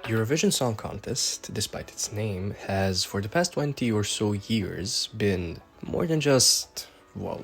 Eurovision Song Contest, despite its name, has for the past 20 or so years been more than just, well,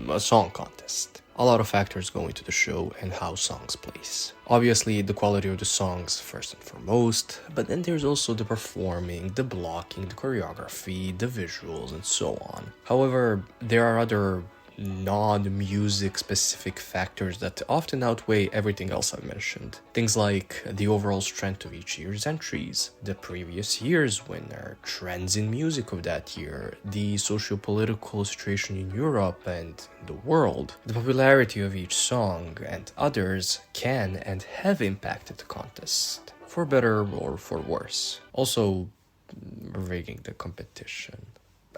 a song contest. A lot of factors go into the show and how songs place. Obviously, the quality of the songs first and foremost, but then there's also the performing, the blocking, the choreography, the visuals, and so on. However, there are other non-music specific factors that often outweigh everything else I've mentioned. Things like the overall strength of each year's entries, the previous year's winner, trends in music of that year, the socio-political situation in Europe and the world, the popularity of each song, and others can and have impacted the contest, for better or for worse. Also, rigging the competition.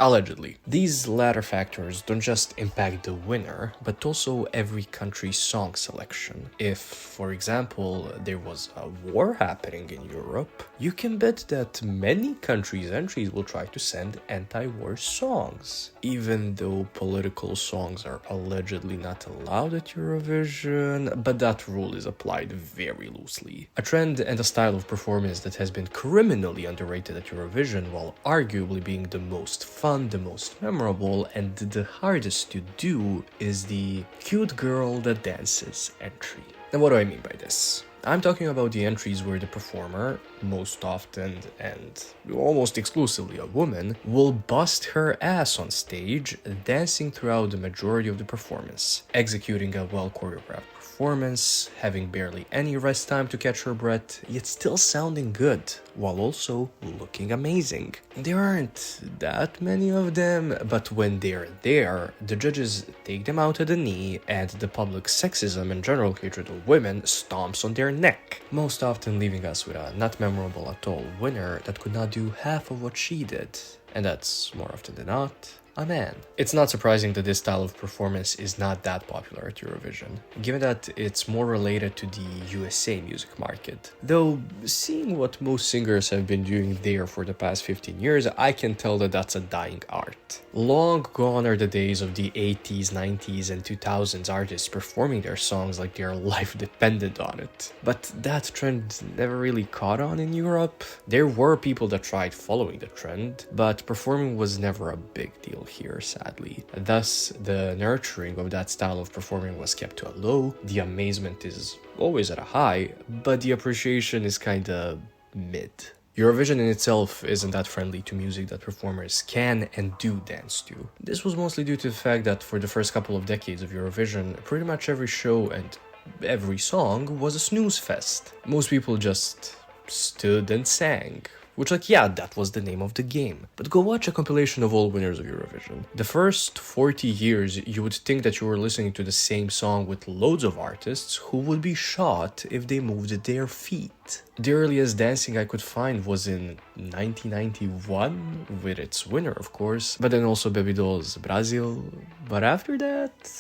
Allegedly. These latter factors don't just impact the winner, but also every country's song selection. If, for example, there was a war happening in Europe, you can bet that many countries' entries will try to send anti-war songs. Even though political songs are allegedly not allowed at Eurovision, but that rule is applied very loosely. A trend and a style of performance that has been criminally underrated at Eurovision while arguably being the most fun, the most memorable, and the hardest to do is the cute girl that dances entry. Now, what do I mean by this? I'm talking about the entries where the performer, most often and almost exclusively a woman, will bust her ass on stage, dancing throughout the majority of the performance, executing a well-choreographed performance, having barely any rest time to catch her breath, yet still sounding good, while also looking amazing. There aren't that many of them, but when they're there, the judges take them out at the knee, and the public's sexism and general hatred of women stomps on their neck, most often leaving us with a not memorable at all winner that could not do half of what she did. And that's, more often than not, a man. It's not surprising that this style of performance is not that popular at Eurovision, given that it's more related to the USA music market. Though, seeing what most singers have been doing there for the past 15 years, I can tell that that's a dying art. Long gone are the days of the 80s, 90s, and 2000s artists performing their songs like their life depended on it. But that trend never really caught on in Europe. There were people that tried following the trend, but performing was never a big deal here, sadly. Thus, the nurturing of that style of performing was kept to a low, the amazement is always at a high, but the appreciation is kinda mid. Eurovision in itself isn't that friendly to music that performers can and do dance to. This was mostly due to the fact that for the first couple of decades of Eurovision, pretty much every show and every song was a snooze fest. Most people just stood and sang. Which, that was the name of the game. But go watch a compilation of all winners of Eurovision. The first 40 years, you would think that you were listening to the same song with loads of artists who would be shot if they moved their feet. The earliest dancing I could find was in 1991, with its winner, of course, but then also Baby Doll's Brazil. But after that,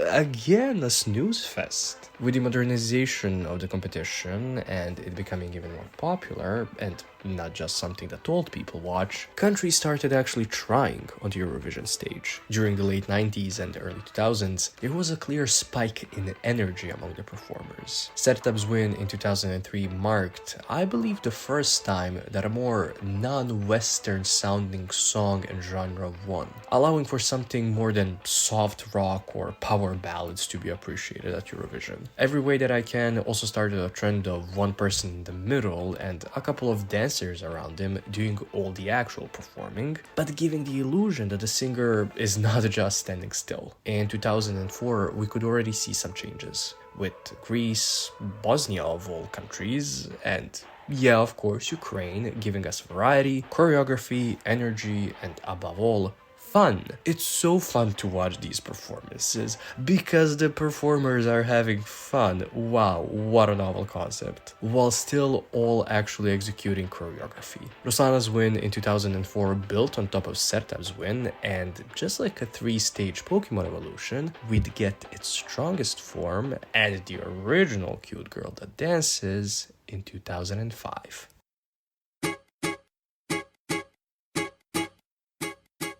again, a snooze fest. With the modernization of the competition and it becoming even more popular, and not just something that old people watch, countries started actually trying on the Eurovision stage. During the late 90s and early 2000s, there was a clear spike in energy among the performers. Sertab's win in 2003 marked, I believe, the first time that a more non-Western sounding song and genre won, allowing for something more than soft rock or power ballads to be appreciated at Eurovision. Every Way That I Can also started a trend of one person in the middle and a couple of dancers around him doing all the actual performing, but giving the illusion that the singer is not just standing still. In 2004, we could already see some changes, with Greece, Bosnia of all countries, and of course, Ukraine, giving us variety, choreography, energy, and above all, fun. It's so fun to watch these performances because the performers are having fun. Wow, what a novel concept. While still all actually executing choreography. Ruslana's win in 2004 built on top of Sertab's win, and just like a 3-stage Pokemon evolution, we'd get its strongest form and the original cute girl that dances in 2005.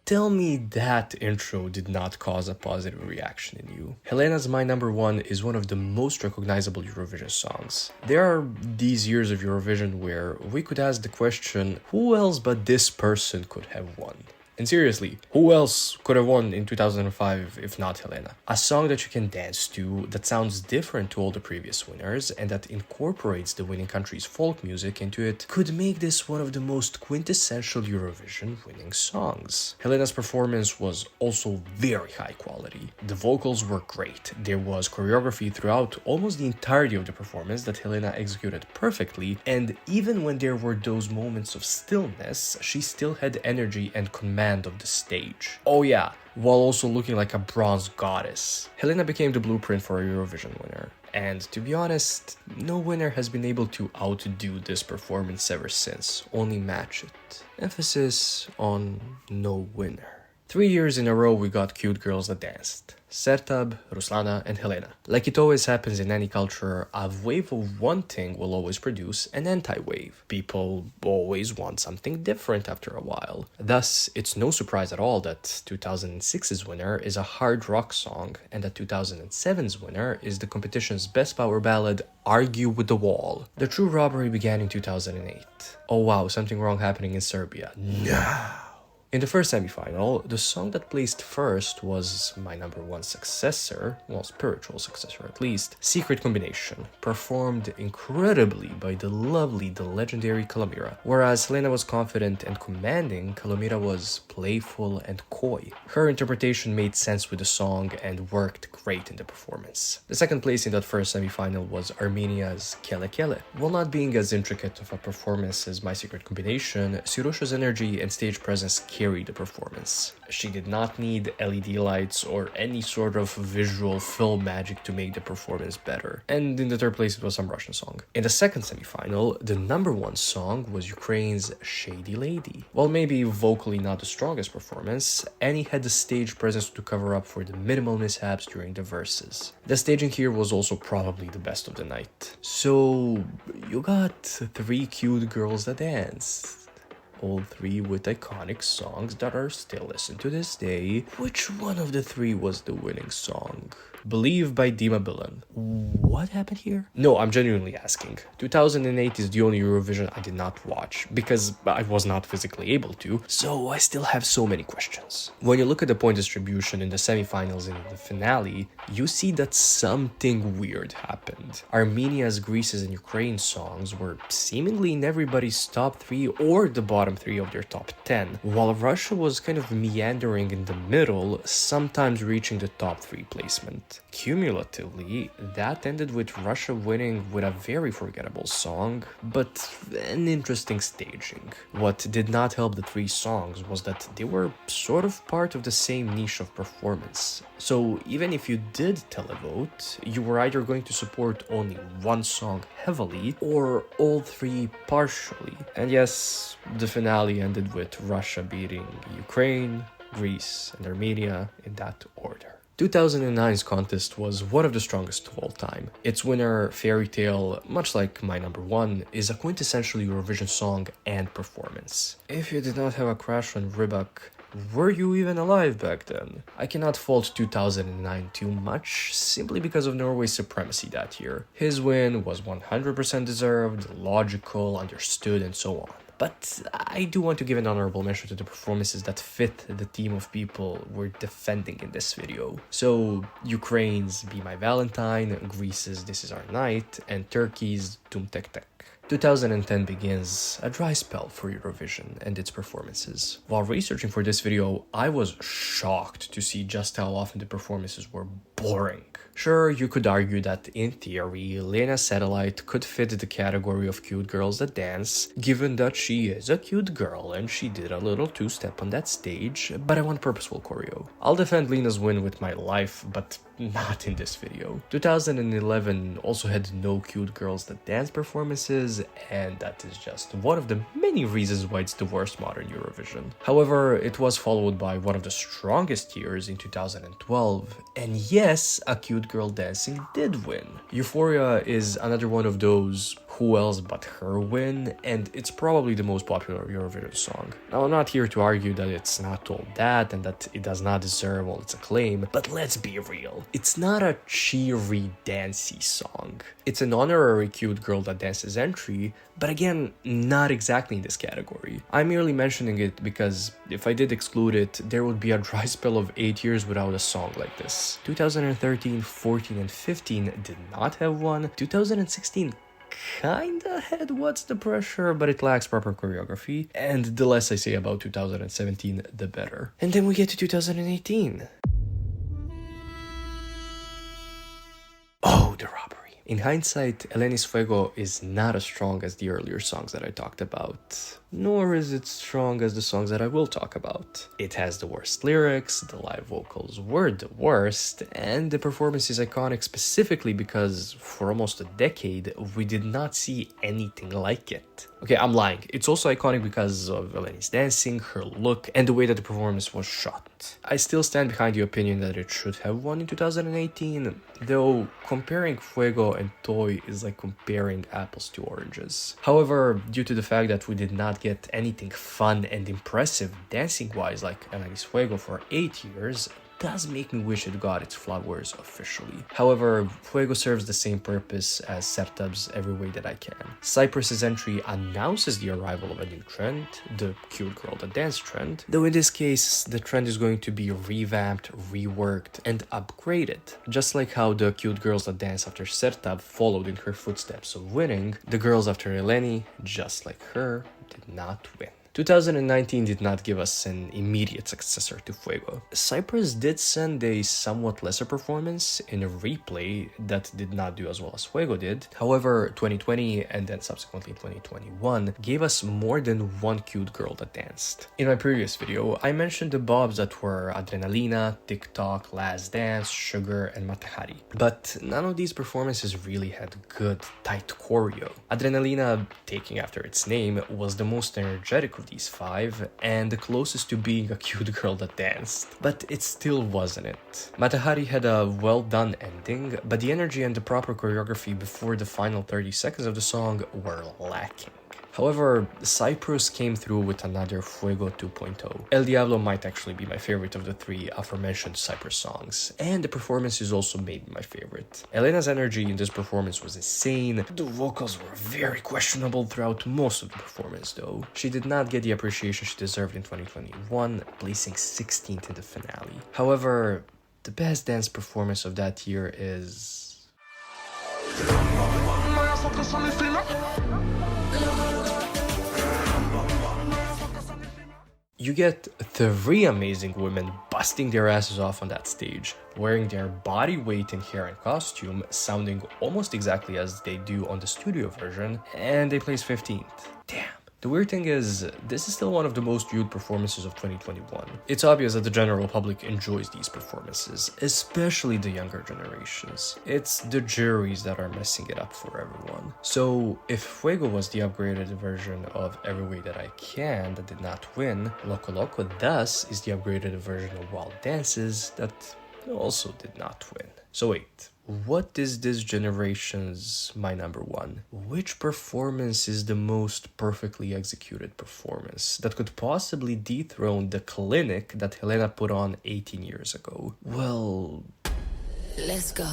Tell me that intro did not cause a positive reaction in you. Helena's My Number One is one of the most recognizable Eurovision songs. There are these years of Eurovision where we could ask the question, who else but this person could have won? And seriously, who else could have won in 2005 if not Helena? A song that you can dance to, that sounds different to all the previous winners, and that incorporates the winning country's folk music into it, could make this one of the most quintessential Eurovision winning songs. Helena's performance was also very high quality. The vocals were great. There was choreography throughout almost the entirety of the performance that Helena executed perfectly, and even when there were those moments of stillness, she still had energy and command of the stage. Oh yeah, while also looking like a bronze goddess. Helena became the blueprint for a Eurovision winner. And to be honest, no winner has been able to outdo this performance ever since, only match it. Emphasis on no winner. 3 years in a row we got cute girls that danced. Sertab, Ruslana, and Helena. Like it always happens in any culture, a wave of one thing will always produce an anti-wave. People always want something different after a while. Thus, it's no surprise at all that 2006's winner is a hard rock song, and that 2007's winner is the competition's best power ballad, Argue with the Wall. The true robbery began in 2008. Oh wow, something wrong happening in Serbia. No! In the first semi-final, the song that placed first was My Number One successor, well, spiritual successor at least, Secret Combination, performed incredibly by the legendary Kalomira. Whereas Helena was confident and commanding, Kalomira was playful and coy. Her interpretation made sense with the song and worked great in the performance. The second place in that first semi-final was Armenia's Kele Kele. While not being as intricate of a performance as My Secret Combination, Sirusho's energy and stage presence carried the performance. She did not need LED lights or any sort of visual film magic to make the performance better. And in the third place, it was some Russian song. In the second semi-final, the number one song was Ukraine's Shady Lady. While maybe vocally not the strongest performance, Eleni had the stage presence to cover up for the minimal mishaps during the verses. The staging here was also probably the best of the night. So, you got 3 cute girls that danced. All 3 with iconic songs that are still listened to this day. Which one of the 3 was the winning song? Believe by Dima Bilan. What happened here? No, I'm genuinely asking. 2008 is the only Eurovision I did not watch, because I was not physically able to, so I still have so many questions. When you look at the point distribution in the semifinals and in the finale, you see that something weird happened. Armenia's, Greece's, and Ukraine's songs were seemingly in everybody's top 3 or the bottom 3 of their top 10, while Russia was kind of meandering in the middle, sometimes reaching the top 3 placement. Cumulatively, that ended with Russia winning with a very forgettable song, but an interesting staging. What did not help the 3 songs was that they were sort of part of the same niche of performance. So even if you did televote, you were either going to support only one song heavily or all 3 partially. And yes, the finale ended with Russia beating Ukraine, Greece, and Armenia in that order. 2009's contest was one of the strongest of all time. Its winner, Fairy Tale, much like My Number One, is a quintessential Eurovision song and performance. If you did not have a crush on Rybak, were you even alive back then? I cannot fault 2009 too much, simply because of Norway's supremacy that year. His win was 100% deserved, logical, understood, and so on. But I do want to give an honorable mention to the performances that fit the team of people we're defending in this video. So, Ukraine's Be My Valentine, Greece's This Is Our Night, and Turkey's Tum Tek Tek. 2010 begins a dry spell for Eurovision and its performances. While researching for this video, I was shocked to see just how often the performances were boring. Sure, you could argue that in theory, Elena's Satellite could fit the category of cute girls that dance, given that she is a cute girl and she did a little 2-step on that stage, but I want purposeful choreo. I'll defend Lena's win with my life, but not in this video. 2011 also had no cute girls that dance performances, and that is just one of the many reasons why it's the worst modern Eurovision. However, it was followed by one of the strongest years in 2012, and yes, a cute girl dancing did win. Euphoria is another one of those who else but her win, and it's probably the most popular Eurovision song. Now, I'm not here to argue that it's not all that and that it does not deserve all its acclaim, but let's be real. It's not a cheery, dancey song. It's an honorary cute girl that dances entry, but again, not exactly in this category. I'm merely mentioning it because if I did exclude it, there would be a dry spell of 8 years without a song like this. 2013, 14, and 15 did not have one. 2016 kinda had What's the Pressure, but it lacks proper choreography, and the less I say about 2017, the better. And then we get to 2018. Oh, the robbery. In hindsight, Eleni's Fuego is not as strong as the earlier songs that I talked about, nor is it strong as the songs that I will talk about. It has the worst lyrics, the live vocals were the worst, and the performance is iconic specifically because for almost a decade, we did not see anything like it. Okay, I'm lying. It's also iconic because of Eleni's dancing, her look, and the way that the performance was shot. I still stand behind the opinion that it should have won in 2018, though comparing Fuego and Toy is like comparing apples to oranges. However, due to the fact that we did not get anything fun and impressive dancing-wise like Eleni's Fuego for 8 years, does make me wish it got its flowers officially. However, Fuego serves the same purpose as Sertab's Every Way That I Can. Cyprus's entry announces the arrival of a new trend, the cute girl that dance trend, though in this case, the trend is going to be revamped, reworked, and upgraded. Just like how the cute girls that dance after Sertab followed in her footsteps of winning, the girls after Eleni, just like her, did not win. 2019 did not give us an immediate successor to Fuego. Cyprus did send a somewhat lesser performance in a replay that did not do as well as Fuego did. However, 2020 and then subsequently 2021 gave us more than one cute girl that danced. In my previous video, I mentioned the bobs that were Adrenalina, TikTok, Last Dance, Sugar, and Matahari. But none of these performances really had good, tight choreo. Adrenalina, taking after its name, was the most energetic of these 5 and the closest to being a cute girl that danced, but it still wasn't it. Matahari had a well done ending, but the energy and the proper choreography before the final 30 seconds of the song were lacking. However, Cyprus came through with another Fuego 2.0. El Diablo might actually be my favorite of the 3 aforementioned Cyprus songs, and the performance is also maybe my favorite. Elena's energy in this performance was insane. The vocals were very questionable throughout most of the performance though. She did not get the appreciation she deserved in 2021, placing 16th in the finale. However, the best dance performance of that year is... You get 3 amazing women busting their asses off on that stage, wearing their body weight in hair and costume, sounding almost exactly as they do on the studio version, and they place 15th. Damn. The weird thing is, this is still one of the most viewed performances of 2021. It's obvious that the general public enjoys these performances, especially the younger generations. It's the juries that are messing it up for everyone. So, if Fuego was the upgraded version of Every Way That I Can that did not win, Loco Loco thus is the upgraded version of Wild Dances that also did not win. So wait. What is this generation's my number 1? Which performance is the most perfectly executed performance that could possibly dethrone the clinic that Helena put on 18 years ago? Well... let's go.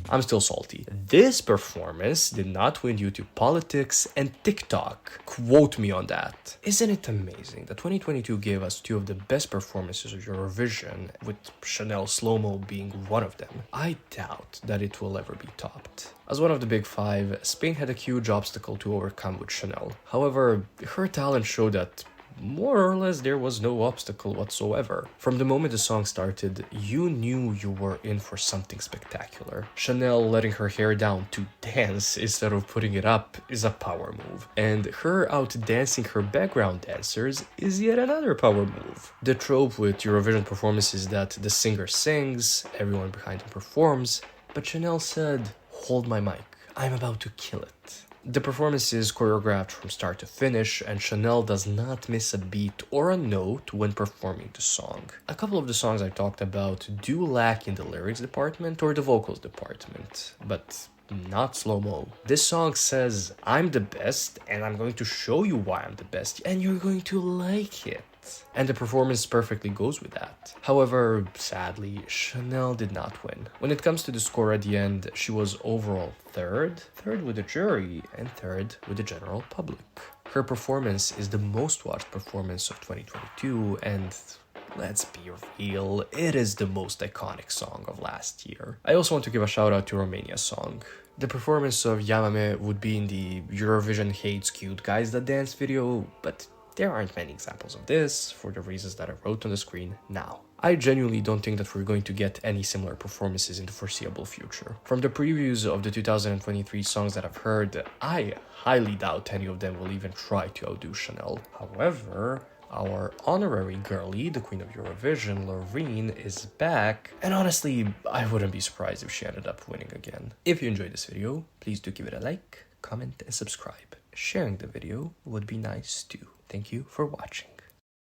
I'm still salty. This performance did not win due to politics and TikTok. Quote me on that. Isn't it amazing that 2022 gave us 2 of the best performances of Eurovision, with Chanel Slow-Mo being one of them? I doubt that it will ever be topped. As one of the big 5, Spain had a huge obstacle to overcome with Chanel. However, her talent showed that more or less there was no obstacle whatsoever. From the moment the song started, you knew you were in for something spectacular. Chanel letting her hair down to dance instead of putting it up is a power move, and her out dancing her background dancers is yet another power move. The trope with Eurovision performances is that the singer sings, everyone behind him performs, but Chanel said, "Hold my mic, I'm about to kill it." The performance is choreographed from start to finish, and Chanel does not miss a beat or a note when performing the song. A couple of the songs I talked about do lack in the lyrics department or the vocals department, but not slow-mo. This song says, "I'm the best, and I'm going to show you why I'm the best, and you're going to like it." And the performance perfectly goes with that. However, sadly, Chanel did not win. When it comes to the score at the end, she was overall third with the jury, and third with the general public. Her performance is the most watched performance of 2022, and let's be real, it is the most iconic song of last year. I also want to give a shout out to Romania's song. The performance of Yamame would be in the Eurovision Hates Cute Guys That Dance video, but there aren't many examples of this, for the reasons that I wrote on the screen now. I genuinely don't think that we're going to get any similar performances in the foreseeable future. From the previews of the 2023 songs that I've heard, I highly doubt any of them will even try to outdo Chanel. However, our honorary girlie, the Queen of Eurovision, Loreen, is back, and honestly, I wouldn't be surprised if she ended up winning again. If you enjoyed this video, please do give it a like, comment, and subscribe. Sharing the video would be nice too. Thank you for watching.